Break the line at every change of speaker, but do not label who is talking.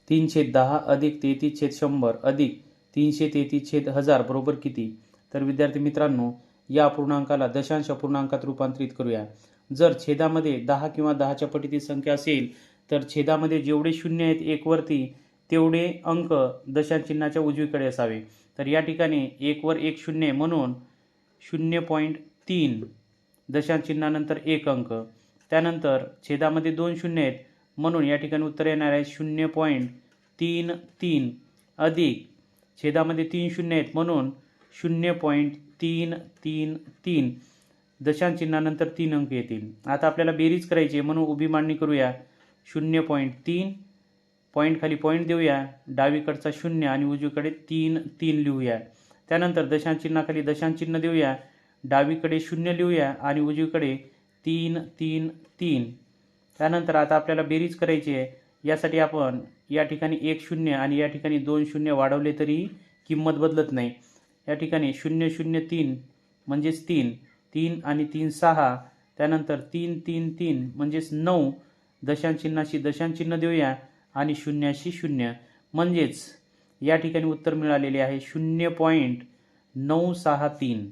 3/10 अधिक 33/100 अधिक 333/1000 बरोबर किती? तर विद्यार्थी मित्रांनो, या अपूर्णांकाला दशांश अपूर्णांकात रूपांतरित करूया. जर छेदामध्ये 10 किंवा 10च्या पटीतील संख्या असेल तर छेदामध्ये जेवढे शून्य आहेत एक वरती तेवढे अंक दशांश चिन्हाच्या उजवीकडे असावे. तर या ठिकाणी 1 वर 1 शून्य म्हणून 0.3 दशांश चिन्हानंतर 1 अंक. त्यानंतर छेदामध्ये 2 शून्य आहेत म्हणून या ठिकाणी उत्तर येणार आहे 0.33 अधिक छेदामध्ये 3 शून्य आहेत म्हणून 0.333 दशांश चिन्हानंतर 3 अंक येतील. आता आपल्याला बेरीज करायची आहे म्हणून उभी मांडणी करूया. 0.3 पॉईंट खाली पॉईंट देऊया, डावीकडचा 0 आणि उजवीकडे 3 लिहूया. त्यानंतर दशांश चिन्हाखाली दशांश चिन्ह देऊया, डावीकडे 0 लिहूया आणि उजवीकडे 3. त्यानंतर आता आपल्याला बेरीज करायची आहे. यासाठी आपण या ठिकाणी 1 शून्य आणि या ठिकाणी 2 शून्य वाढवले तरी किंमत बदलत नाही. या ठिकाणी 003 म्हणजेच 3 आणि 3 6. त्यानंतर 3 म्हणजेच 9. दशांश चिन्हाशी दशांश चिन्ह देऊया आणि शून्याशी 0 म्हणजेच या ठिकाणी उत्तर मिळालेले आहे 0.963.